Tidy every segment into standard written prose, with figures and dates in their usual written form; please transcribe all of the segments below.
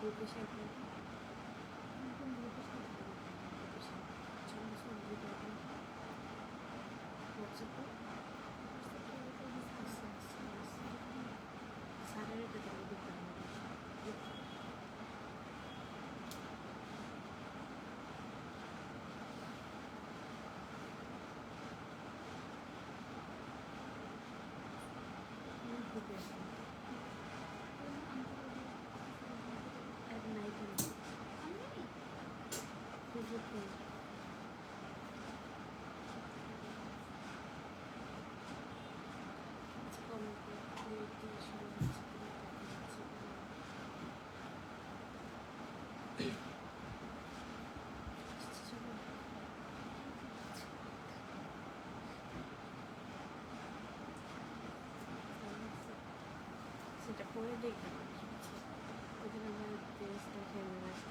গ্রুপে শেয়ার করে হোয়াটসঅ্যাপে স্যারের পেতে দিতাম গ্রুপে এক নাইট ফেসবুক সেটা পরে দেখবে ওখানে আমার ড্রেসটা ফেলে রাখি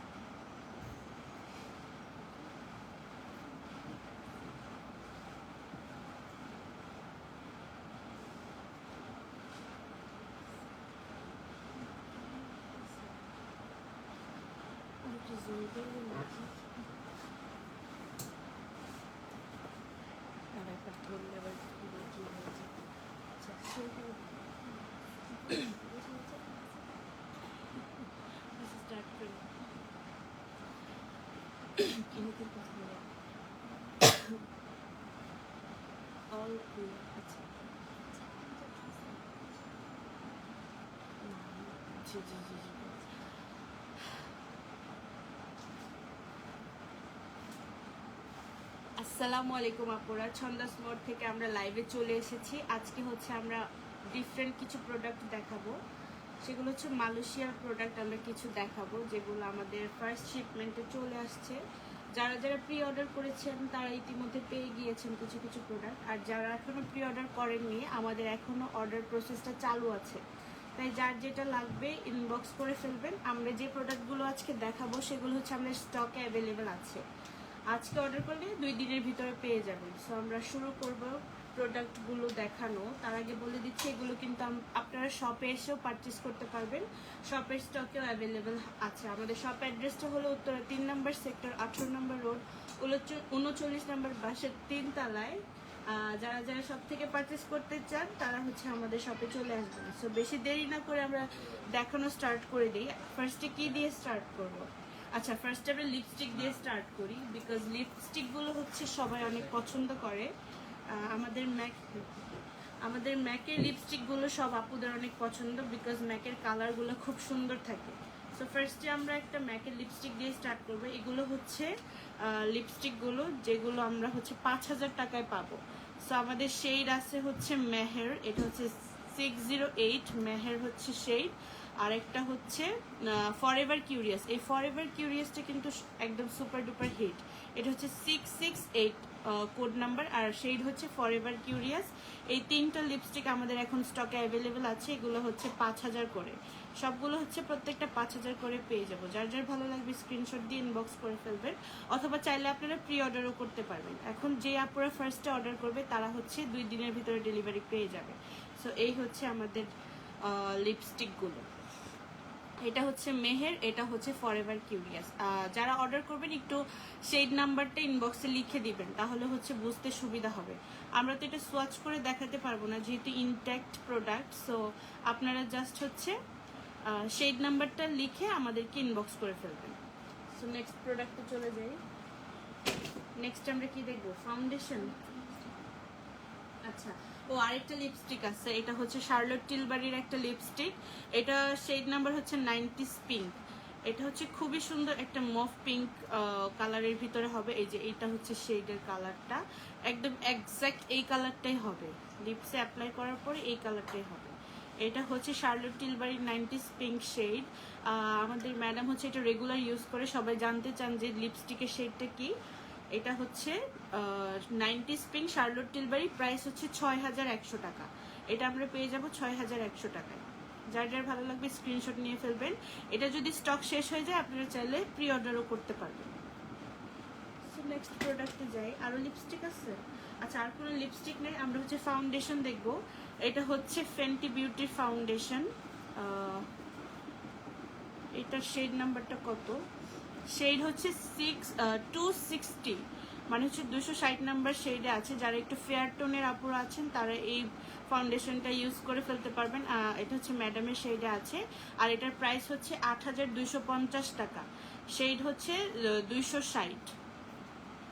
আর একবার ধরলে আবার কি হয়েছে আচ্ছা সেইটা স্টার্ট করি কিনেতে কথা বলে অল আচ্ছা জি জি জি জি আসসালামু আলাইকুম আপুরা, ছন্দাস মোড থেকে আমরা লাইভে চলে এসেছি। আজকে হচ্ছে আমরা ডিফারেন্ট কিছু প্রোডাক্ট দেখাবো। সেগুলো হচ্ছে মালয়েশিয়ার প্রোডাক্ট আমরা কিছু দেখাবো, যেগুলো আমাদের ফার্স্ট শিপমেন্টে চলে আসছে। যারা যারা প্রি অর্ডার করেছেন তারা ইতিমধ্যে পেয়ে গিয়েছেন কিছু কিছু প্রোডাক্ট, আর যারা এখনও প্রি অর্ডার করেননি আমাদের এখনও অর্ডার প্রসেসটা চালু আছে। তাই যার যেটা লাগবে ইনবক্স করে ফেলবেন। আমরা যে প্রোডাক্টগুলো আজকে দেখাবো সেগুলো হচ্ছে আমাদের স্টকে অ্যাভেলেবেল আছে। আজকে অর্ডার করলে 2 দিনের ভিতরে পেয়ে যাবেন। সো আমরা শুরু করব প্রোডাক্টগুলো দেখানো। তার আগে বলে দিচ্ছি এগুলো কিন্তু আপনারা শপে এসেও পারচেস করতে পারবেন, শপের স্টকেও অ্যাভেলেবেল আছে। আমাদের শপ অ্যাড্রেসটা হলো উত্তরা 3 নম্বর সেক্টর 18 নম্বর রোড 39 নম্বর বাসের 3 তলায়। যারা যারা শপ থেকে পারচেস করতে চান তারা হচ্ছে আমাদের শপে চলে আসবেন। সো বেশি দেরি না করে আমরা দেখানো স্টার্ট করে দিই। ফার্স্টে কি দিয়ে স্টার্ট করব? আচ্ছা, ফার্স্টে আমরা লিপস্টিক দিয়ে স্টার্ট করি, বিকজ লিপস্টিকগুলো হচ্ছে সবাই অনেক পছন্দ করে। আমাদের ম্যাকের লিপস্টিকগুলো সব আপুদের অনেক পছন্দ, বিকজ ম্যাকের কালারগুলো খুব সুন্দর থাকে। সো ফার্স্টে আমরা একটা ম্যাকের লিপস্টিক দিয়ে স্টার্ট করবো। এগুলো হচ্ছে লিপস্টিকগুলো যেগুলো আমরা হচ্ছে 5000 টাকায় পাবো। সো আমাদের শেড আছে হচ্ছে মেহের, এটা হচ্ছে 608 মেহের হচ্ছে শেড। আর একটা হচ্ছে ফরএভার কিউরিয়াস। এই ফরএভার কিউরিয়াসটা কিন্তু একদম সুপার ডুপার হিট। এটা হচ্ছে 668 কোড নাম্বার, আর শেড হচ্ছে ফরএভার কিউরিয়াস। এই 3টা লিপস্টিক আমাদের এখন স্টকে অ্যাভেলেবেল আছে। এগুলো হচ্ছে 5000 করে, সবগুলো হচ্ছে প্রত্যেকটা 5000 করে পেয়ে যাবো। যার যার ভালো লাগবে স্ক্রিনশট দিয়ে ইনবক্স করে ফেলবেন, অথবা চাইলে আপনারা প্রি অর্ডারও করতে পারবেন। এখন যে আপুরা ফার্স্টে অর্ডার করবে তারা হচ্ছে 2 দিনের ভিতরে ডেলিভারি পেয়ে যাবে। সো এই হচ্ছে আমাদের লিপস্টিকগুলো। এটা হচ্ছে মেহের, এটা হচ্ছে ফরএভার কিউরিয়াস। যারা অর্ডার করবেন একটু শেড নাম্বারটা ইনবক্সে লিখে দিবেন, তাহলে হচ্ছে বুঝতে সুবিধা হবে। আমরা তো এটা সোয়াচ করে দেখাতে পারবো না যেহেতু ইনট্যাক্ট প্রোডাক্ট। সো আপনারা জাস্ট হচ্ছে শেড নাম্বারটা লিখে আমাদেরকে ইনবক্স করে ফেলবেন। সো নেক্সট প্রোডাক্টে চলে যাই। নেক্সট আমরা কি দেখবো? ফাউন্ডেশন। আচ্ছা, ও আরেকটা লিপস্টিক আছে, এটা হচ্ছে শার্লট টিলবারির একটা লিপস্টিক। এটা শেড নাম্বার হচ্ছে 90s পিঙ্ক। এটা হচ্ছে খুবই সুন্দর একটা মফ পিঙ্ক কালারের ভিতরে হবে। এই যে এইটা হচ্ছে শেডের কালারটা, একদম এক্স্যাক্ট এই কালারটাই হবে। লিপসে অ্যাপ্লাই করার পরে এই কালারটাই হবে। এটা হচ্ছে শার্লট টিলবারির 90s পিঙ্ক শেড। আমাদের ম্যাডাম হচ্ছে এটা রেগুলার ইউজ করে, সবাই জানতে চান যে লিপস্টিকের শেডটা কি। এটা হচ্ছে 90s pink Charlotte Tilbury, price হচ্ছে 6100 টাকা। এটা আমরা পেয়ে যাব 6100 টাকায়। যার যার ভালো লাগবে স্ক্রিনশট নিয়ে ফেলবেন। এটা যদি স্টক শেষ হয়ে যায় আপনারা চাইলে প্রি অর্ডারও করতে পারবেন। সো নেক্সট প্রোডাক্টে যাই। আরও লিপস্টিক আছে? আচ্ছা, আর কোনো লিপস্টিক নেই, আমরা হচ্ছে ফাউন্ডেশন দেখব। এটা হচ্ছে ফেন্টি বিউটির ফাউন্ডেশন। এটার শেড নাম্বারটা কত? শেড হচ্ছে 260, মানে হচ্ছে 260 নাম্বার শেডে আছে। যারা একটু ফেয়ার টোনের আপুরা আছেন তারা এই ফাউন্ডেশনটা ইউজ করে ফেলতে পারবেন। এটা হচ্ছে ম্যাডামের শেডে আছে, আর এটার প্রাইস হচ্ছে 8250 টাকা। শেড হচ্ছে 260।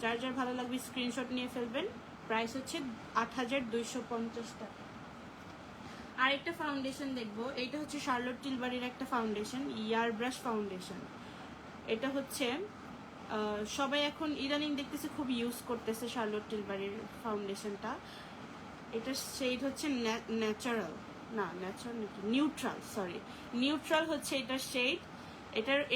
যার যার ভালো লাগবে স্ক্রিনশট নিয়ে ফেলবেন। প্রাইস হচ্ছে 8250 টাকা। আরেকটা ফাউন্ডেশন দেখবো, এইটা হচ্ছে শার্লট টিলবারির একটা ফাউন্ডেশন, ইয়ার ব্রাশ ফাউন্ডেশন। এটা হচ্ছে সবাই এখন ইদানিং দেখতেছে খুব ইউজ করতেছে শার্লট টিলবারির ফাউন্ডেশনটা। এটার শেড হচ্ছে ন্যাচারাল, না ন্যাচারাল নাকি নিউট্রাল, সরি নিউট্রাল হচ্ছে এটার শেড।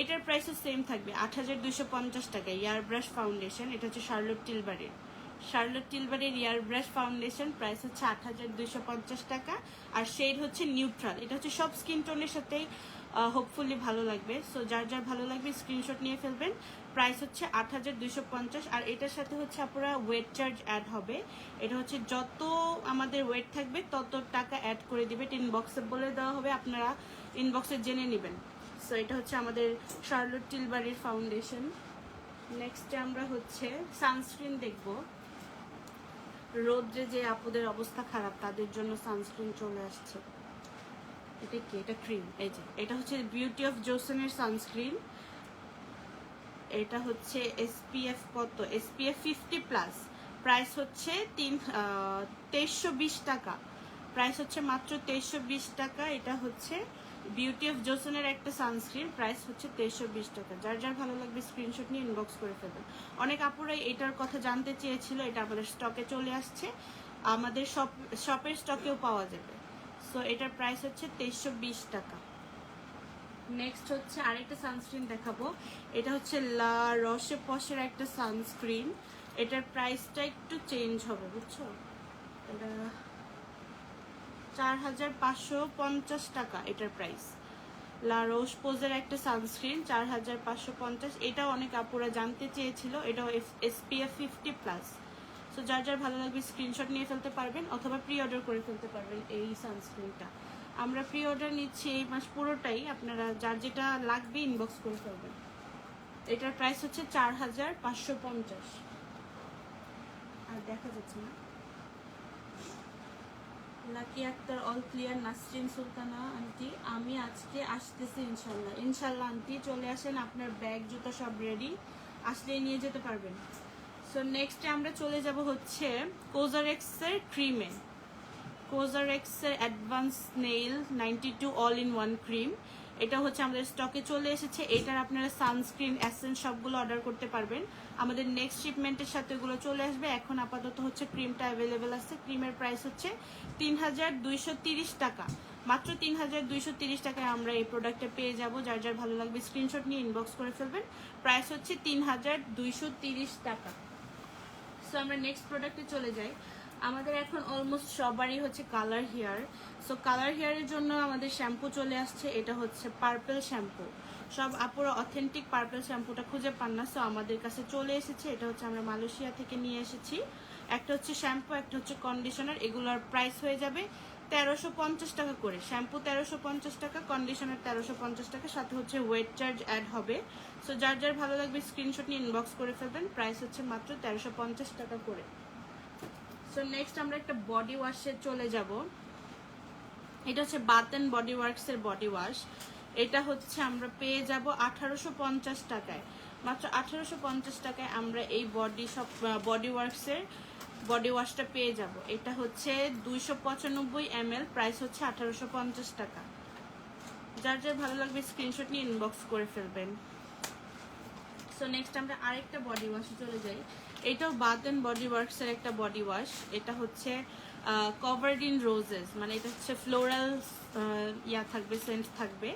এটার প্রাইসও সেম থাকবে 8250 টাকা। ইয়ার ব্রাশ ফাউন্ডেশন, এটা হচ্ছে শার্লট টিলবারির ইয়ার ব্রাশ ফাউন্ডেশন, প্রাইস হচ্ছে 8250 টাকা। আর শেড হচ্ছে নিউট্রাল। এটা হচ্ছে সব স্কিন টোনের সাথেই হোপফুলি ভালো লাগবে। সো যার যার ভালো লাগবে স্ক্রিনশট নিয়ে ফেলবেন। প্রাইস হচ্ছে 8250। আর এটার সাথে হচ্ছে আপনারা ওয়েট চার্জ অ্যাড হবে। এটা হচ্ছে যত আমাদের ওয়েট থাকবে তত টাকা অ্যাড করে দিবে। ইনবক্সে বলে দেওয়া হবে, আপনারা ইনবক্সে জেনে নেবেন। সো এটা হচ্ছে আমাদের শার্লট টিলবারির ফাউন্ডেশন। নেক্সটে আমরা হচ্ছে সানস্ক্রিন দেখব। রোদ্রে যে আপুদের অবস্থা খারাপ তাদের জন্য সানস্ক্রিন চলে আসছে। এটা কি? এটা ক্রিম। এই যে এটা হচ্ছে বিউটি অফ জোসনের সানস্ক্রিন। এটা হচ্ছে SPF কত? SPF 50+। প্রাইস হচ্ছে 2320 টাকা। প্রাইস হচ্ছে মাত্র 2320 টাকা। এটা হচ্ছে বিউটি অফ জোসনের একটা সানস্ক্রিন, প্রাইস হচ্ছে 2320 টাকা। যার যার ভালো লাগবে স্ক্রিনশট নিয়ে ইনবক্স করে ফেলবেন। অনেক আপুরাই এটার কথা জানতে চেয়েছিল, এটা আমাদের স্টকে চলে আসছে, আমাদের শপের স্টকেও পাওয়া যাবে। সো এটার প্রাইস হচ্ছে 2320 টাকা। নেক্সট হচ্ছে আরেকটা সানস্ক্রিন দেখাবো। এটা হচ্ছে লা রোশে পশের একটা সানস্ক্রিন। এটার প্রাইসটা একটু চেঞ্জ হবে, বুঝছো? এটা 4550 টাকা এটার প্রাইস। লা রোশ পোজের একটা সানস্ক্রিন 4550। এটা অনেক আপুরা জানতে চেয়েছিল। এটাও SPF 50+। সো যার যার ভালো লাগবে স্ক্রিনশট নিয়ে ফেলতে পারবেন অথবা প্রি অর্ডার করে ফেলতে পারবেন এই সানস্ক্রিনটা। আমরা প্রি অর্ডার নিচ্ছি এই মাস পুরোটাই, আপনারা যার যেটা লাগবে ইনবক্স করে ফেলবেন। এটার প্রাইস হচ্ছে 4550। আর দেখা যাচ্ছে না। Lucky Akter, all clear. Nasrin Sultana aunty, আমি আজকে আসতেছি ইনশাল্লাহ। ইনশাল্লাহ আন্টি চলে আসেন, আপনার ব্যাগ জুতো সব রেডি, আসলেই নিয়ে যেতে পারবেন। সো নেক্সটে আমরা চলে যাব হচ্ছে কোজারেক্সের ক্রিমে। কোজারেক্সের advance snail 92 all in one cream. এটা হচ্ছে আমাদের স্টকে চলে এসেছে। এটার আপনারা সানস্ক্রিন, এসেন্স সবগুলো অর্ডার করতে পারবেন। আমাদের নেক্সট শিপমেন্টের সাথে এগুলো চলে আসবে। এখন আপাতত হচ্ছে ক্রিমটা অ্যাভেলেবেল আছে। ক্রিমের প্রাইস হচ্ছে 3230 টাকা। মাত্র 3230 টাকায় আমরা এই প্রোডাক্টটা পেয়ে যাব। যার যার ভালো লাগবে স্ক্রিনশট নিয়ে ইনবক্স করে ফেলবেন। প্রাইস হচ্ছে 3230 টাকা। সো আমরা নেক্সট প্রোডাক্টে চলে যাই। আমাদের এখন অলমোস্ট সবারই হচ্ছে কালার হেয়ার। সো কালার হেয়ারের জন্য আমাদের শ্যাম্পু চলে আসছে। এটা হচ্ছে পার্পল শ্যাম্পু। সব আপুরা অথেন্টিক পার্পল শ্যাম্পুটা খুঁজে পান না, সো আমাদের কাছে চলে এসেছে। এটা হচ্ছে আমরা মালয়েশিয়া থেকে নিয়ে এসেছি। একটা হচ্ছে শ্যাম্পু, একটা হচ্ছে কন্ডিশনার। এগুলোর প্রাইস হয়ে যাবে 1350 টাকা করে। শ্যাম্পু 1350 টাকা, কন্ডিশনার 1350 টাকা, সাথে হচ্ছে ওয়েট চার্জ অ্যাড হবে। সো যার যার ভালো লাগবে স্ক্রিনশট নিয়ে ইনবক্স করে ফেলবেন। প্রাইস হচ্ছে মাত্র 1350 টাকা করে। সো নেক্সট আমরা একটা বডি ওয়াশে চলে যাব। এটা হচ্ছে বাথ অ্যান্ড বডি ওয়ার্কসের বডি ওয়াশ। এটা হচ্ছে আমরা পেয়ে যাব 1850 টাকায়। মাত্র 1850 টাকায় আমরা এই বডি ওয়ার্কসের বডি ওয়াশটা পেয়ে যাব। এটা হচ্ছে 295 ml, প্রাইস হচ্ছে 1850 টাকা। যার যার ভালো লাগবে স্ক্রিনশট নিয়ে ইনবক্স করে ফেলবেন। সো নেক্সট আমরা আরেকটা বডি ওয়াশে চলে যাই। এটাও বাথ অ্যান্ড বডি ওয়ার্কসের একটা বডি ওয়াশ। এটা হচ্ছে কভার্ড ইন রোজেস, মানে এটা হচ্ছে ফ্লোরাল থাকবে, সেন্ট থাকবে।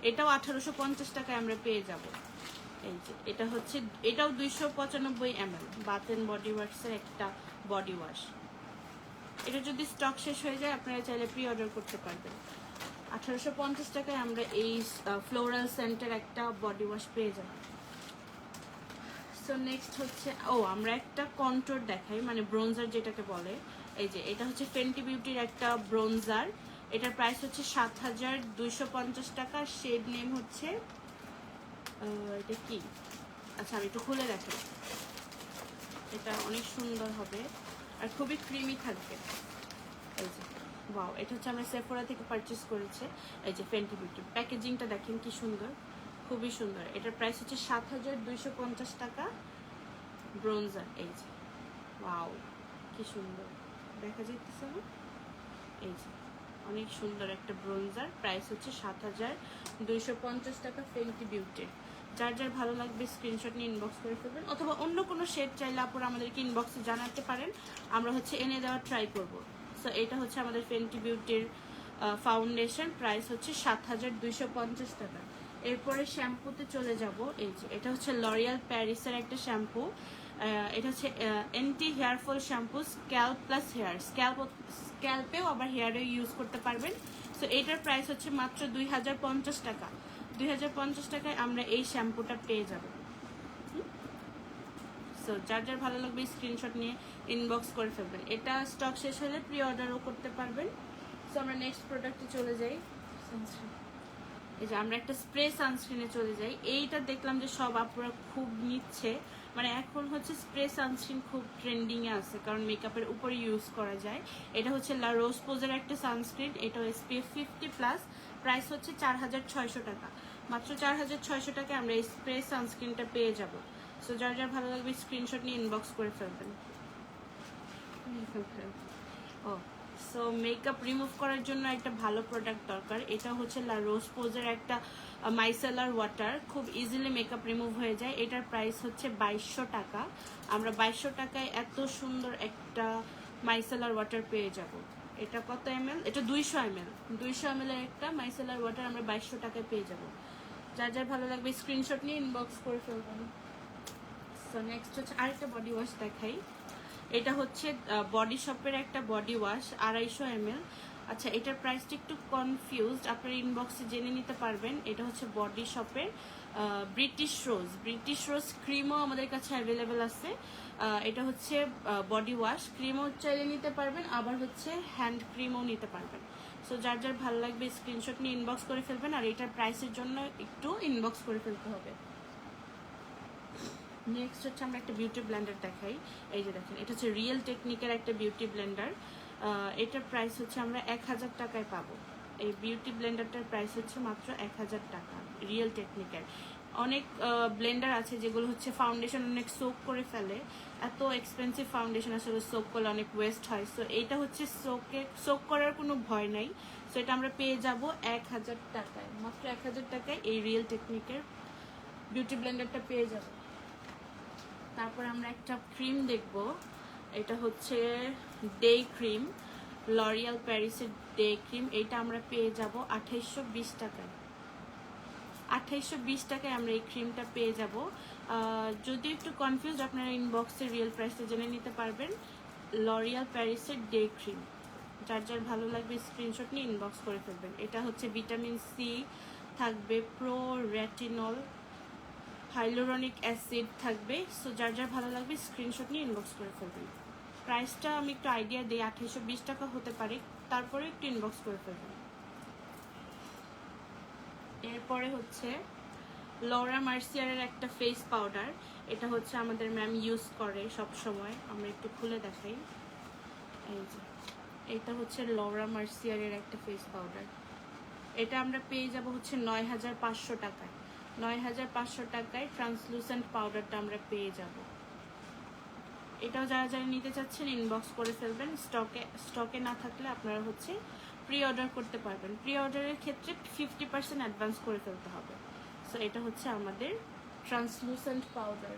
এটাও 1850 টাকায় আমরা পেয়ে যাব। এই যে এটা হচ্ছে, এটাও 295 ml, বাথ অ্যান্ড বডি ওয়ার্কসের একটা বডি ওয়াশ। এটা যদি স্টক শেষ হয়ে যায় আপনারা চাইলে প্রি অর্ডার করতে পারবেন। 1850 টাকায় আমরা এই ফ্লোরাল সেন্টের একটা বডি ওয়াশ পেয়ে যাব। সো নেক্সট হচ্ছে আমরা একটা কন্ট্রোর দেখাই, মানে ব্রোনজার যেটাকে বলে। এই যে এটা হচ্ছে ফেন্টি বিউটির একটা ব্রোনজার। এটার প্রাইস হচ্ছে 7250 টাকা। শেড নেম হচ্ছে এটা কি, আচ্ছা আমি একটু খুলে দেখাই। এটা অনেক সুন্দর হবে আর খুবই ক্রিমি থাকবে। এই যে ওয়াও, এটা হচ্ছে আমরা সেফোরা থেকে পারচেস করেছে। এই যে ফেন্টি বিউটি প্যাকেজিংটা দেখেন কি সুন্দর, খুবই সুন্দর। এটার প্রাইস হচ্ছে 7250 টাকা। ব্রোঞ্জার, এই যে ওয়াও কি সুন্দর দেখা যাইতেছে না? এই যে অনেক সুন্দর একটা ব্রোঞ্জার, প্রাইস হচ্ছে 7250 টাকা ফেন্টি বিউটির। যার যার ভালো লাগবে স্ক্রিনশট নিয়ে ইনবক্স করে ফেলবেন, অথবা অন্য কোনো শেড চাইলে আপনারা আমাদেরকে ইনবক্সে জানাতে পারেন, আমরা হচ্ছে এনে দেওয়ার ট্রাই করব। সো এটা হচ্ছে আমাদের ফেন্টি বিউটির ফাউন্ডেশন, প্রাইস হচ্ছে 7250 টাকা। এরপরে শ্যাম্পুতে চলে যাব। এই যে এটা হচ্ছে লরিয়াল প্যারিসের একটা শ্যাম্পু। এটা হচ্ছে anti hair fall shampoo, scalp plus hair, স্ক্যাল্পেও আবার হেয়ারে ইউজ করতে পারবেন। সো এটার প্রাইস হচ্ছে মাত্র 2050 টাকা। 2050 টাকায় আমরা এই শ্যাম্পুটা পেয়ে যাব। সো যার যার ভালো লাগবে স্ক্রিনশট নিয়ে ইনবক্স করে ফেলবেন। এটা স্টক শেষ হলে প্রি অর্ডারও করতে পারবেন। সো আমরা নেক্সট প্রোডাক্টে চলে যাই। এই যে আমরা একটা স্প্রে সানস্ক্রিনে চলে যাই। এইটা দেখলাম যে সব আপুরা খুব নিচ্ছে, মানে এখন হচ্ছে স্প্রে সানস্ক্রিন খুব ট্রেন্ডিংয়ে আছে, কারণ মেকআপের উপরে ইউজ করা যায়। এটা হচ্ছে লা রোজ পোজের একটা সানস্ক্রিন, এটা SPF 50+, প্রাইস হচ্ছে 4600 টাকা। মাত্র 4600 টাকায় আমরা এই স্প্রে সানস্ক্রিনটা পেয়ে যাব। সো যার যার ভালো লাগবে স্ক্রিনশট নিয়ে ইনবক্স করে ফেলবেন। ও সো মেকআপ রিমুভ করার জন্য একটা ভালো প্রোডাক্ট দরকার। এটা হচ্ছে লা রোজ পোজের একটা মাইসেলার ওয়াটার, খুব ইজিলি মেকআপ রিমুভ হয়ে যায়। এটার প্রাইস হচ্ছে 2200 টাকা। আমরা 2200 টাকায় এত সুন্দর একটা মাইসেলার ওয়াটার পেয়ে যাব। এটা কত ml? এটা 200 ml। 200 ml এর একটা মাইসেলার ওয়াটার আমরা 2200 টাকায় পেয়ে যাব। যার যার ভালো লাগবে স্ক্রিনশট নিয়ে ইনবক্স করে ফেলবেন। সো নেক্সট হচ্ছে আরেকটা বডি ওয়াশ দেখাই। এটা হচ্ছে বডি শপের একটা বডি ওয়াশ, 250 ml। আচ্ছা এটার প্রাইসটা একটু কনফিউজড, আপনারা ইনবক্সে জেনে নিতে পারবেন। এটা হচ্ছে বডি শপের ব্রিটিশ রোজ ক্রিমও আমাদের কাছে অ্যাভেলেবেল আছে। এটা হচ্ছে বডি ওয়াশ, ক্রিমও চাইলে নিতে পারবেন, আবার হচ্ছে হ্যান্ড ক্রিমও নিতে পারবেন। সো যার যার ভালো লাগবে স্ক্রিনশট নিয়ে ইনবক্স করে ফেলবেন, আর এটার প্রাইসের জন্য একটু ইনবক্স করে ফেলতে হবে। নেক্সট হচ্ছে আমরা একটা বিউটি ব্লেন্ডার দেখাই। এই যে দেখেন, এটা হচ্ছে রিয়েল টেকনিকের একটা বিউটি ব্লেন্ডার। এটার প্রাইস হচ্ছে আমরা 1000 টাকায় পাবো। এই বিউটি ব্লেন্ডারটার প্রাইস হচ্ছে মাত্র 1000 টাকা, রিয়েল টেকনিকের। অনেক ব্লেন্ডার আছে যেগুলো হচ্ছে ফাউন্ডেশন অনেক সোক করে ফেলে, এত এক্সপেন্সিভ ফাউন্ডেশন আসলে সোক করলে অনেক ওয়েস্ট হয়। সো এইটা হচ্ছে সোক করার কোনো ভয় নাই। সো এটা আমরা পেয়ে যাব 1000 টাকায়, মাত্র 1000 টাকায় এই রিয়েল টেকনিকের বিউটি ব্লেন্ডারটা পেয়ে যাব। তারপর আমরা একটা ক্রিম দেখব। এটা হচ্ছে ডে ক্রিম, লরিয়াল প্যারিসের ডে ক্রিম। এটা আমরা পেয়ে যাব 2820 টাকায়। 2820 টাকায় আমরা এই ক্রিমটা পেয়ে যাব। যদি একটু কনফিউজ, আপনারা ইনবক্সে রিয়েল প্রাইসটা জেনে নিতে পারবেন। লরিয়াল প্যারিসের ডে ক্রিম, যার যার ভালো লাগবে স্ক্রিনশট নিয়ে ইনবক্স করে ফেলবেন। এটা হচ্ছে ভিটামিন সি থাকবে, প্রো রেটিনল, হাইলোরনিক অ্যাসিড থাকবে। সো যার যার ভালো লাগবে স্ক্রিনশট নিয়ে ইনবক্স করে ফেলবেন। প্রাইসটা আমি একটু আইডিয়া দিই, 2820 টাকা হতে পারে, তারপরে একটু ইনবক্স করে ফেলবেন। এরপরে হচ্ছে লরা মার্সিয়ারের একটা ফেস পাউডার। এটা হচ্ছে আমাদের ম্যাম ইউজ করে সব সময়, আমরা একটু খুলে দেখাই। এই যে এটা হচ্ছে লরা মার্সিয়ারের একটা ফেস পাউডার। এটা আমরা পেয়ে যাব হচ্ছে 9500 টাকায়। 9500 টাকায় ট্রান্সলুসেন্ট পাউডারটা আমরা পেয়ে যাব। এটাও যারা যারা নিতে চাচ্ছেন ইনবক্স করে ফেলবেন। স্টকে না থাকলে আপনারা হচ্ছে প্রি অর্ডার করতে পারবেন। প্রি অর্ডারের ক্ষেত্রে 50% অ্যাডভান্স করে ফেলতে হবে। সো এটা হচ্ছে আমাদের ট্রান্সলুসেন্ট পাউডার।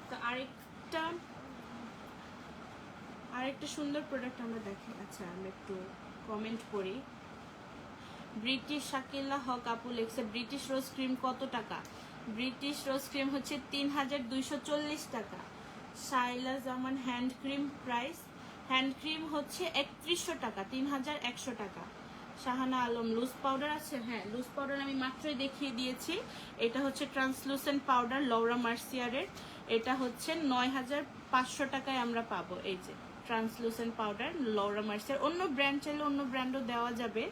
তো আরেকটা সুন্দর প্রোডাক্ট আমরা দেখি। আচ্ছা আমরা একটু কমেন্ট করি। ব্রিটিশ শাকিলা হক আপু লেখছে ব্রিটিশ রোজ ক্রিম কত টাকা? ব্রিটিশ রোজ ক্রিম হচ্ছে 3240 টাকা। Shaila Zaman hand cream price, hand cream হচ্ছে 3100 টাকা, 3100 টাকা। শাহানা আলম লুজ পাউডার আছে, হ্যাঁ লুজ পাউডার আমি মাত্রই দেখিয়ে দিয়েছি। এটা হচ্ছে ট্রান্সলুসেন্ট পাউডার লরা মার্সিয়ারের, এটা হচ্ছে 9500 টাকায় আমরা পাবো। এই যে ট্রান্সলুসেন্ট পাউডার লরা মার্সিয়ার। অন্য ব্র্যান্ড চাইলে অন্য ব্র্যান্ডও দেওয়া যাবে,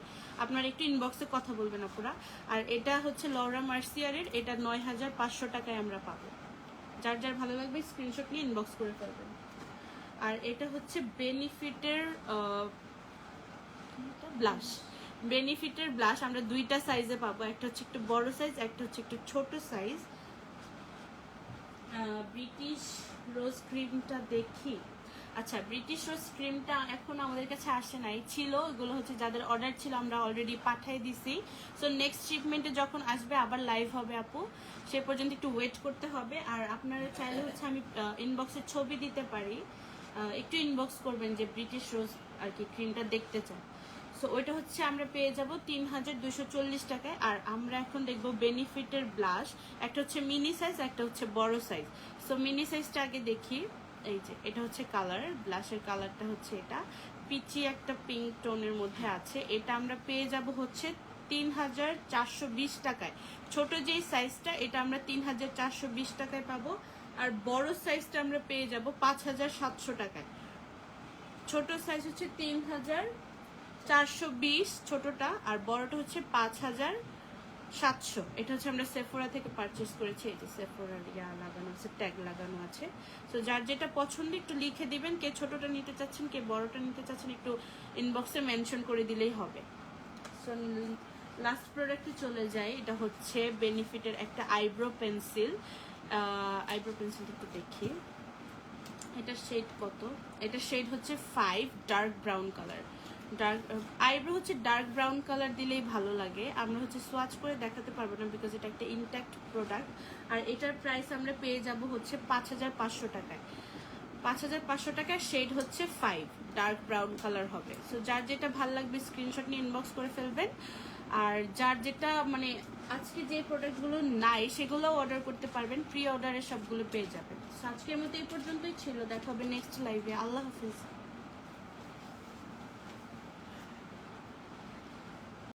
আপনার একটু ইনবক্সে কথা বলবেন আপুরা। আর এটা হচ্ছে লরা মার্সিয়ারের, এটা 9500 টাকায় আমরা পাবো। যার যার ভালো লাগবে স্ক্রিনশট নিয়ে ইনবক্স করে ফেলবেন। আর এটা হচ্ছে বেনিফিটের ব্লাশ, বেনিফিটের ব্লাশ আমরা দুইটা সাইজে পাবো, একটা হচ্ছে একটু বড় সাইজ, একটা হচ্ছে একটু ছোট সাইজ। ব্রিটিশ রোজ ক্রিমটা দেখি। আচ্ছা, ব্রিটিশ রোজ ক্রিমটা এখন আমাদের কাছে আসে নাই, ছিল এগুলো হচ্ছে যাদের অর্ডার ছিল আমরা অলরেডি পাঠিয়ে দিছি। সো নেক্সট শিপমেন্টে যখন আসবে আবার লাইভ হবে আপু, সে পর্যন্ত একটু ওয়েট করতে হবে। আর আপনারা চাইলে হচ্ছে আমি ইনবক্সে ছবি দিতে পারি, একটু ইনবক্স করবেন যে ব্রিটিশ রোজ আর কি ক্রিমটা দেখতে চান। সো ওইটা হচ্ছে আমরা পেয়ে যাব 3240 টাকায়। আর আমরা এখন দেখব বেনিফিটের ব্লাশ, একটা হচ্ছে মিনি সাইজ, একটা হচ্ছে বড় সাইজ। সো মিনি সাইজটা আগে দেখি। এই যে এটা হচ্ছে কালার, ব্লাশের কালারটা হচ্ছে এটা পিচি একটা পিঙ্ক টোনের মধ্যে আছে। এটা আমরা পেয়ে যাব হচ্ছে 3420 টাকায়। ছোট যেই সাইজটা এটা আমরা 3420 টাকায় পাবো। আর বড় সাইজটা আমরা পেয়ে যাব 5700 টাকায়। ছোট সাইজ হচ্ছে 3420 ছোটটা, আর বড়টা হচ্ছে 5700। এটা হচ্ছে আমরা সেফোরা থেকে পারচেস করেছি। এই যে সেফোরার লাগানো আছে, ট্যাগ লাগানো আছে। তো যার যেটা পছন্দ একটু লিখে দিবেন, কে ছোটটা নিতে চাচ্ছেন কে বড়টা নিতে চাচ্ছেন, একটু ইনবক্সে মেনশন করে দিলেই হবে। সো লাস্ট প্রোডাক্টে চলে যাই। এটা হচ্ছে বেনিফিটের একটা আইব্রো পেন্সিল। আইব্রো পেন্সিলটা একটু দেখি, এটা শেড কত, এটা শেড হচ্ছে 5 dark brown colour. Dark eyebrow হচ্ছে ডার্ক ব্রাউন কালার দিলেই ভালো লাগে। আমরা হচ্ছে সোয়াচ করে দেখাতে পারবো না বিকজ এটা একটা ইনট্যাক্ট প্রোডাক্ট। আর এটার প্রাইস আমরা পেয়ে যাব হচ্ছে 5500 টাকায়। 5500 টাকায় শেড হচ্ছে 5 ডার্ক ব্রাউন কালার হবে। সো যার যেটা ভালো লাগবে স্ক্রিনশট নিয়ে ইনবক্স করে ফেলবেন। আর যার যেটা মানে আজকে যে প্রোডাক্টগুলো নাই সেগুলোও অর্ডার করতে পারবেন, প্রি অর্ডারে সবগুলো পেয়ে যাবেন। আজকের মতো এই পর্যন্তই ছিল, দেখা হবে নেক্সট লাইভে। আল্লাহ হাফিজ।